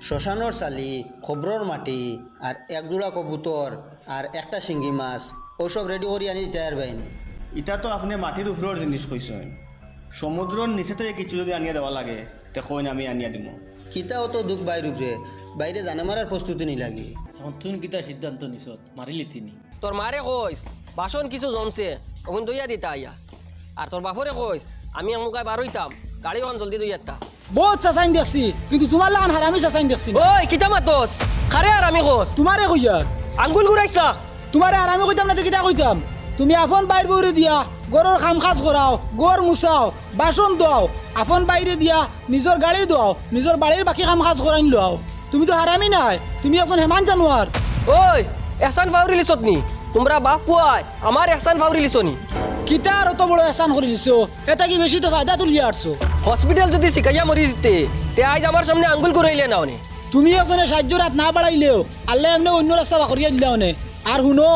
শ্মশানোর চালি, খবরর মাটি আর এক জোড়া কবুতর আর একটা শিঙ্গি মাছ ওসব রেডি করি আনি দিতে পারবেনি। ইটা তো আপনি মাটির উপরের জিনিস কইছেন, সমুদ্রের নিচে থেকে কিছু যদি আনিয়ে দেওয়া লাগে তে কইন আমি আনিয়ে দিব। কিতা অত দুঃখ বাইর উপরে, বাইরে জানে মারার প্রস্তুতি নি লাগে। এখন তুই কিতা সিদ্ধান্ত নিছত মারিলি তিনি? তোর মারে কইস বাসন কিছু জমছে ওখান দইয়া দিতা আইয়া, আর তোর বাপরে কইস আমি আমুকায় বার হইতাম গাড়ি ওখান জলদি দইয়াতা। বহুত চাচাইন দেখছি, কিন্তু তোমার লাগান হারামি চাচাইন দেখছি। ওই কিতা মাতোস খারে আর আমি কইস তোমারে কইয়ার আঙ্গুল ঘুরাইছা। তোমারে আর আমি কইতাম না তো কিতা কইতাম? তুমি আপন বাইর বইরে দিয়া গরুর কাম কাজ করাও, গর মুছাও, বাসন দাও, আপন বাইরে দিয়া নিজের গাড়ি দাও, নিজের বাড়ির বাকি কাম কাজ করাইন লও। তুমি তো হারামি নাই, তুমি এখন হেমান জানোয়ার। ওই এহসান ফাউরি লিছত নি তোমরা বাপ পুয়াই আমার এহসান ফাউরি লিছনি। কিতা আর অত বড় এসান করে দিছো? এটা কি বেশি তো ফায়দা তুলিয়া আসছো? হসপিটাল যদি শিখাইয়া মরি যেতে তে আজ আমার সামনে আঙ্গুল ঘুরাইলে না অনে। তুমি একজনে সাহায্য রাত না বাড়াইলেও আল্লাহ এমনি অন্য রাস্তা বাকরিয়া দিলা অনে। আর শুনো,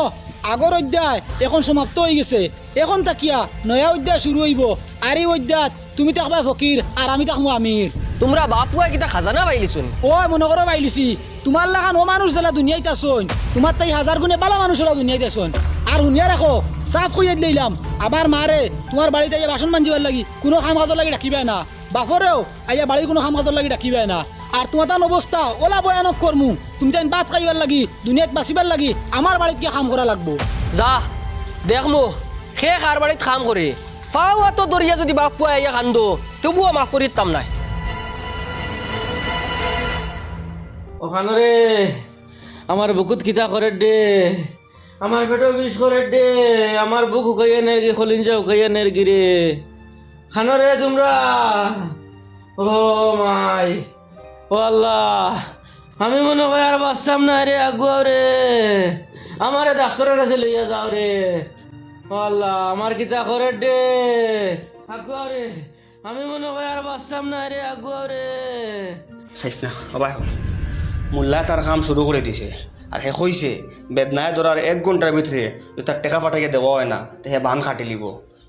আগর অধ্যায় এখন সমাপ্ত হয়ে গেছে, এখন তাকিয়া নয়া অধ্যায় শুরু হইব। আর এই অধ্যায় তুমি থাকবা ফকির আর আমি থাকবো আমির। তোমরা বাপ পুয়াই কিতা খাজানা পাইলিছনি। ও মনে করো পাইলিছি, তোমার লাগান ও মানুষ জেলা দুনিয়াইতে আসুন, তোমার তাই হাজার গুণে বালা মানুষ হলো দুনিয়াইতে আসুন। আর শুনিয়া রাখো, সাফ খুঁজে দিলাম আবার মারে তোমার বাড়িতে আইয়া বাসন মাঞ্জিবার লাগি কোনো কাম কাজর লাগি রাখিবে না, বাপরেও আইয়া বাড়ির কোনো কাম কাজর লাগি রাখিবে না। আর তোমার তান অবস্থা ওলা ভয়ানক করমু, তুমি তাই ভাত খাইবার লাগি দুনিয়াত বাঁচিবার লাগি আমার বাড়িতে গিয়ে কাম করা লাগবো। যা দেখমো সে কার বাড়িত কাম করে ফাওয়া তো দরিয়া যদি বাপ পুয়াই আইয়া কান্দো তবুও মাফ করিতাম নাই। ওখানে রে আমার বুকুত কিতা করে দে, আমার পেটও বিষ করে দে, আমার বুক হুকাইয়া নেরগি খলিঞ্জা হুকাইয়া নেরগি রে। খানো রে তোমরা, ও মাই, ও আল্লাহ, আমি মনে হয় আর বাঁচতাম না রে। আগুয়াও রে, আমারে ডাক্তারের কাছে লইয়া যাও রে। ও আল্লাহ, আমার কিতা করে দে, আগুয়াও রে, আমি মনে হয় আর বাঁচতাম না রে। আগুয়াও রে। চাইছ না হবা এখন মোল্লা তার কাম শুরু করে দিছে, আর হে কইছে বেদনায় ধরার 1 ঘন্টার ভিতরে যদি তার টেকা ফাটাইকে দেওয়া হয় না তো হে বান কাটি লিব।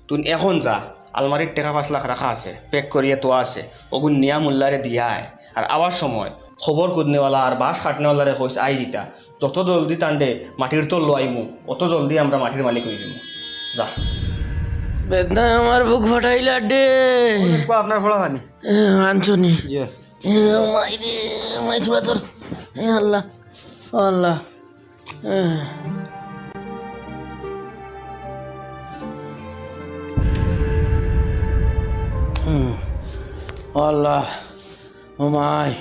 তুই এখন যা, আলমারির টাকা 5 লাখ রাখা আছে, পেক করিয়ে তো আছে, ওগুন নিয়া মোল্লারে দিয়ায়। আর আওয়ার সময় খবর কুদনেওয়ালা আর বাস কাটনেওয়ালারে কইস আই দিতা, যত জলদি টান্ডে মাটির তল আইমু অত জলদি আমরা মাটির মালিক হয়ে যাবো। যা বেদনা আমার বুক ফাটাইলা দে। আপনার ফলা পানি আনছনি মাইরে মাইছবা তোর। আল্লাহ আল্লাহ, আল্লাহ ও মাই।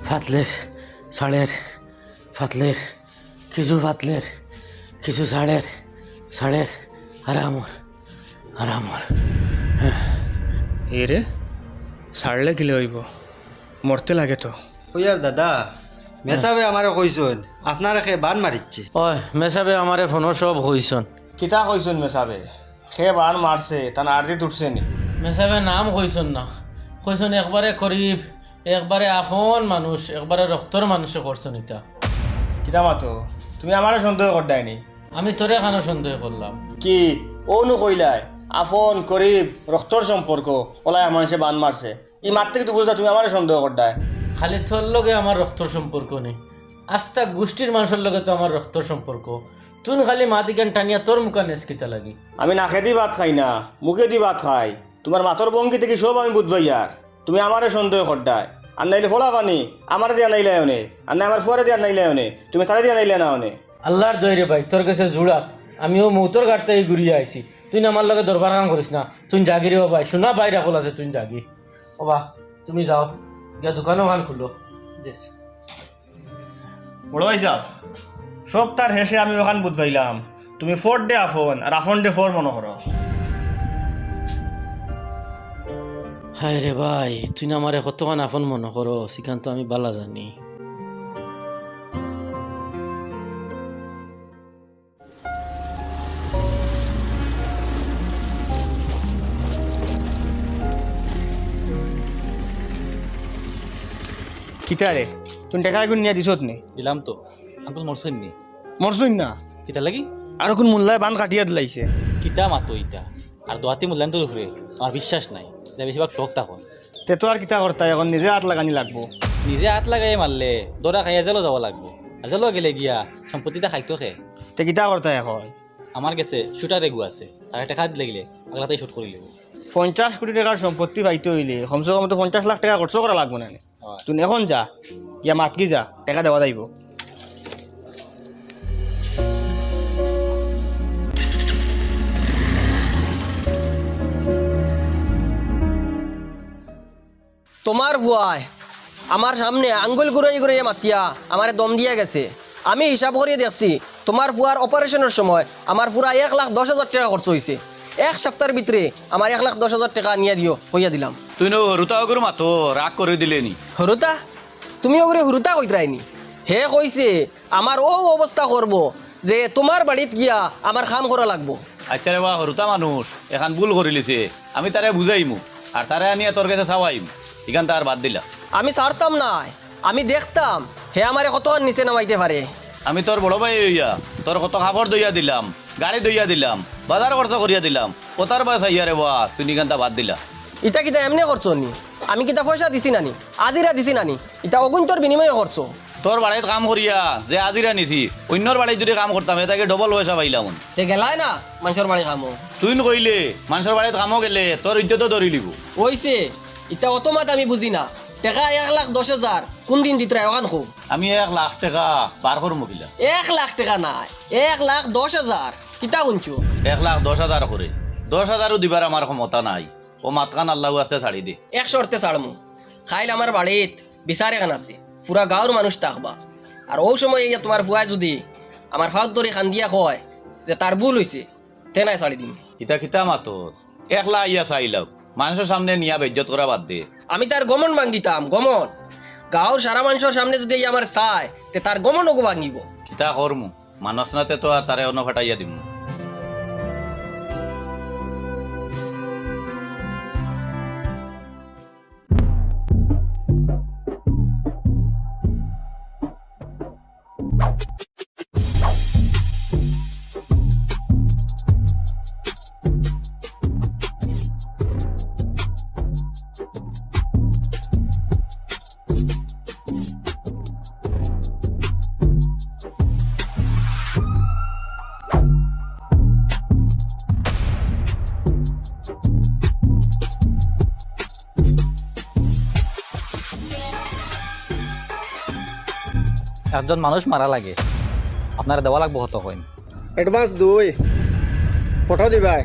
ফাতলের সাড়ের, ফাতলের কিছু, ফাতলের কিছু, সাড়ের সাড়ের, আরামর আরামর। এ রে সারলে কিলে হইব, মরতে লাগে তো। ওয়ার দাদা মেসাবে আমারে কইছন আপনার একে বান মারিচ্ছে। ওই মেসাবে আমারে ফোনও সব হইছন। কিতা কইছুন মেসাবে, সে বান মারছে তার আরজি উঠছে নি? মেসাবে নাম কইছন না, কইছন একবারে গরিব, একবারে আপন মানুষ, একবারে রক্তর মানুষে করছন। এটা কিতা মাতো তুমি আমারে সন্দেহ করদাইনি? আমি তোরে কেন সন্দেহ করলাম? কি ও নু কইলাই আপন গরিব রক্তর সম্পর্ক ওলাই মানুষে বান মারছে, ই মারতে কিন্তু বুঝলা তুমি আমারে সন্দেহ করদায়? খালি তোর লগে আমার রক্তর সম্পর্ক নেই, আস্তা গোষ্ঠীর মানুষের লগে তো আমার রক্তর সম্পর্ক। তুই খালি মাতিকান টানিয়া তোর মুখা নেসকিতা লাগি। আমি নাকে দি ভাত খাই না, মুখে দি ভাত খাই, তোমার মাতর ভঙ্গি থেকে সব আমি বুঝবাই। আর তুমি আমারে সন্দেহ করদায়, আর নাইলে ফলা পানি আমারে দিয়া নাইলে অনে, আর না আমার ফুয়ারে দিয়া নাইলে অনে, তুমি তারে দিয়া নাইলে না অনে। আল্লাহর দৈরে ভাই তোর কাছে জুড়াত আমিও মৌতর ঘাটতে ঘুরিয়ে আইছি, তুই আমার লগে দরবার কাম করিস না। তুই জাগি রে ও ভাই, শোনা বাইরে কল আছে, তুই জাগি। ও বা তুমি যাও গিয়া দোকানও খান খুলো। বড় ভাই সাহ, সব তার হেসে আমি ওখান বুঝবাইলাম তুমি ফোর ডে আফন আর আফন ডে ফোর মনে করো। হায় রে ভাই, তুই না আমার কতক্ষণ আপন মনে করো, সেখান তো আমি বালা জানি। কিতা রে তুই টেকা এগুন নিয়ে দিছত নি দিলাম তো আঙ্কুল মরছেন নি মরছুন না কিতা লাগি আর কোন মোল্লায় বান কাটিয়া দিলাইছে কিতা মাতো ইটা আর দোয়াতি মূল্যায়ন তো দুপুরে আমার বিশ্বাস নাই যে বেশিরভাগ টক তখন তে তো আর কিতা করতে এখন নিজে হাত লাগানি লাগবো নিজে হাত লাগাই মারলে দৌড়া খাইয়া জেলও যাব লাগবো আর জেলও গেলে গিয়া সম্পত্তিটা খাইতো খে তে কিতা করতে এখন আমার কাছে শুটার এগু আছে তাকে টাকা দিলে গেলে আগলাতেই শুট করে লিব 50 কোটি টাকার সম্পত্তি পাইতে হইলে কমসে কম তো 50 লাখ টাকা খরচ করা লাগবে না তুই এখন যা ইয়া মাতকি যা টাকা দেওয়া যাইব তোমার ভুয়ায় আমার সামনে আঙ্গুল ঘুরাই ঘুরাইয়ে মাতিয়া আমারে দম দিয়া গেছে আমি হিসাব করিয়ে দেখছি তোমার ভুয়ার অপারেশনের সময় আমার পুরা 1,10,000 টাকা খরচ হয়েছে এক সপ্তাহের ভিতরে আমার 1,10,000 টাকা নিয়ে দিও কইয়া দিলাম তুই নো হরুতা অগর মাতো রাগ করে দিলেনি হরুতা তুমি ওগুলো হুরুতা কইতরাইনি হে কইছে আমার ও অবস্থা করব যে তোমার বাড়িত গিয়া আমার কাম করা লাগবো আচ্ছা রে বা হরুতা মানুষ এখন ভুল করে লিছে আমি তারে বুঝাইমু আর তারে আনিয়া তোর কাছে চাওয়াইম এখান তার বাদ দিলা আমি ছাড়তাম না আমি দেখতাম হে আমারে কত নিচে নামাইতে পারে আমি তোর বড় ভাই হইয়া তোর কত খাবার দইয়া দিলাম গাড়ি দইয়া দিলাম বাজার খরচ করিয়া দিলাম কোথার বাস আইয়া রে বা তুই নিখান তা বাদ দিলা ইটা কিতা এমনি করছো নি আমি কিতা পয়সা দিছি নানি আজিরা দিছি নানি ইটা অগুন্তর বিনিময়ে করছো তোর বাড়িত কাম করিয়া যে আজিরা নিছি অন্যর বাড়িত যদি কাম করতাম এটাকে ডবল পয়সা পাইলাম তে গেলাই না মানুষের বাড়ি কামো তুই কইলে মানুষের বাড়িত কামও গেলে তোর ইজ্জতও ধরি লিব ওইছে ইটা অতমাত আমি বুঝি না টাকা 1,10,000 কোন দিন দিতে ওখান খুব আমি 1 লাখ টাকা পার করবো কিলা 1 লাখ টাকা নাই 1,10,000 কিতা শুনছো 1,10,000 করে 10,000ও দিবার আমার ক্ষমতা নাই ও মাতকান আল্লাহ আছে ছাড়ি দে এক শর্তে ছাড়মু খাইল আমার বাড়িত বিচার এখান আছে পুরা গাঁৱৰ মানুষ থাকবা আর ও সময় ইয়া তোমার ভুয়া যদি আমার ফাঁক ধরে খান দিয়া কয় যে তার ভুল হয়েছে তেনাই ছাড়ি দিম ইতা কিতা মাতস একলা ইয়া চাইলাও মানুষের সামনে নিয়া বেজ্জত করা বাদ দে আমি তার গমন ভাঙিতাম গমন গাঁৱৰ সারা মানুষের সামনে যদি ই আমার চায় তে তার গমন ওগো ভাঙিব কিতা করমু মানুষ নাতে তো আর তারে অন্য ফাটাইয়া দিমু একজন মানুষ মারা লাগে আপনারা দেওয়া লাগবো কত কইন এডভান্স 2 ফটো দিবাই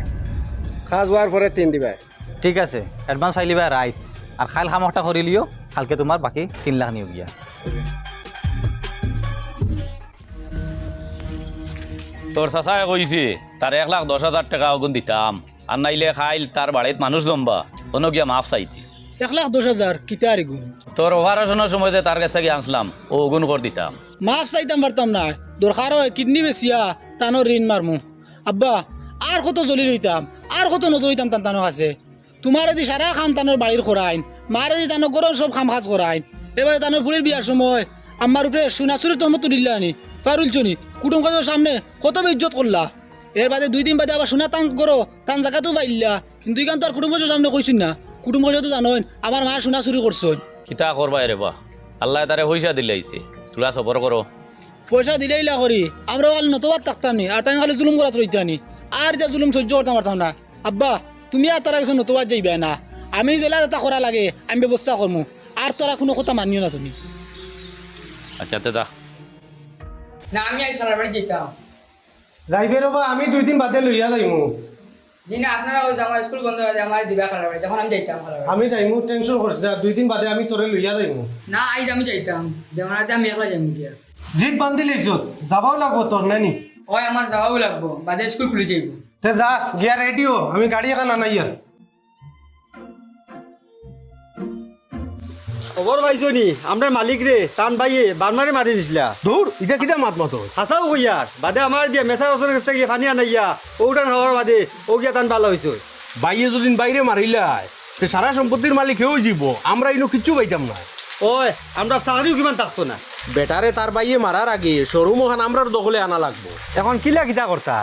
খাজ হওয়ার পরে 3 দিবাই ঠিক আছে অ্যাডভান্স ফাইলিবা রাইট আর খাইল খামটা করে লিও কালকে তোমার বাকি 3 লাখ নিও গিয়া তোর চাচাই কইছে তার 1,10,000 টাকা অগুন দিতাম আর নাইলে খাইল তার বাড়িত মানুষ জমবা কোনো গিয়া মাফ চাইতে 1,10,000 কিতা আর গুণ তোর অপারেশনের সময় যে তার কাছে গিয়ে আনছিলাম ও অগুন করে দিতাম মাফ চাইতাম পারতাম না দরকার হয় কিডনি বেচিয়া তানো ঋণ মারমু আব্বা আর কত জ্বলি লইতাম আর কত নতো হইতাম তানো আছে তোমার যদি সারা খান তানোর বাড়ির করাইন মারে যদি তানো গরম সব খাম খাজ করাইন এবার তানোর ফুলের বিয়ার সময় আমার উপরে সোনাচুরির তহমত দিল্লা আনি পারুলছনি কুটুম কাজের সামনে কত ইজ্জত করলা এর বাদে 2 দিন বাদে আবার সোনা টান করো টান জায়গাতেও পাইলা কিন্তু ইখান তো আর কুটুম কাজের সামনে কইছিন না কুটুম কাজে তো জানোই আমার মা সোনা চুরি করছই কিতা করবা রে বা আল্লাহ তারে পয়সা দিলাইছে তোরা সবর করো পয়সা দিলেই লা করি আমরা খালি নতবাদ থাকতাম নি আর তাই খালি জুলুম করাত রইতানি আর যা জুলুম সহ্য করতাম পারতাম না আব্বা তুমি আর তারা কিছু নতবাদ যাইবে না আমি জেলা যেটা করা লাগে আমি ব্যবস্থা করমু আর তোরা কোনো কথা মানিও না তুমি আচ্ছা তে যা না আমি আজ খালার বাড়ি যেতাম যাইবে রবা আমি 2 দিন বাদে লইয়া যাইমু জি না আপনারা ওই যে আমার স্কুল বন্ধ হয়ে যায় আমার দিবা খালার বাড়ি তখন আমি যাইতাম খালার বাড়ি আমি যাইমু টেনশন করছ 2 দিন বাদে আমি তোরে লইয়া যাইমু না আজ আমি যাইতাম দেওয়ানাতে আমি একলা যাইম গিয়া জিদ বান্ধি লইছ যাবাও লাগবো তোর নানি ওই আমার যাওয়াও লাগবো বাদে স্কুল খুলে যাইব তে যা গিয়া রেডিও আমি গাড়ি এখন আনাইয়ার খবর পাইছো নি আমরা মালিক রে টান ভাইয়ে বারমারে মারি দিছিলা দূর এটা কিটা মাত মাতো হাসাও কইয়ার বাদে আমার দিয়া মেসা ওসর কাছ থেকে পানি আনাইয়া ওটান হওয়ার বাদে ও গিয়া টান ভালো হইছে বাইয়ে যদি বাইরে মারিলাই তে সারা সম্পত্তির মালিক হেও যাব আমরা ইনো কিচ্ছু পাইতাম না ওই আমরা চাকরিও কিমান থাকতো না বেটারে তার বাইয়ে মারার আগে শোরুম ওখান আমরার দখলে আনা লাগবো। এখন কিলা কিতা করতা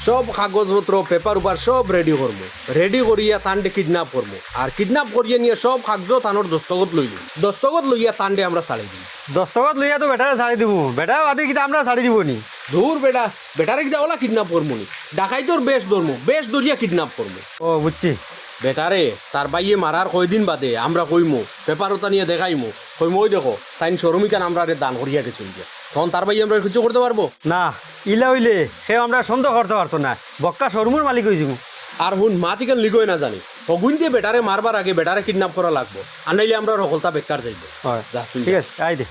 সব কাগজপত্র পেপার উপার সব রেডি করবো, রেডি করিয়া তান্ডে কিডন্যাপ করবো, আর কিডন্যাপ করিয়া নিয়ে সব কাগজ তানোর দস্তখত লইলি, দস্তখত লইয়া তান্ডে আমরা ছাড়ি দিই। দস্তখত লইয়া তো বেটারে ছাড়ি দিব, বেটা বাদে কিতা আমরা ছাড়ি দিব নি? দূর বেটা, বেটারে কিটা ওলা কিডন্যাপ করবো নি, ডাকাইতর বেশ ধরবো, বেশ ধরিয়া কিডন্যাপ করবো। ও বুঝছি। বেটারে তার বাইয়ে মারার কয়দিন বাদে আমরা কইমু, পেপারতা নিয়ে দেখাইমু, কইমু ওই দেখো তাইন শরমিকান আমরা দান করিয়া গেছি, তখন তার বাইয়ে আমরা কিছু করতে পারবো না? ইলা হইলে সে আমরা সন্দেহ করতে পারতো না, বক্কা শোরুমের মালিক হয়েছি। আর হুন মাতিকান লিগই না জানি, তগুন দিয়ে বেটারে মারবার আগে বেটারে কিডন্যাপ করা লাগবো, আর নাইলে আমরা রকলতা বেকার যাইব। হয় যা তুই ঠিক আছে, আই দে।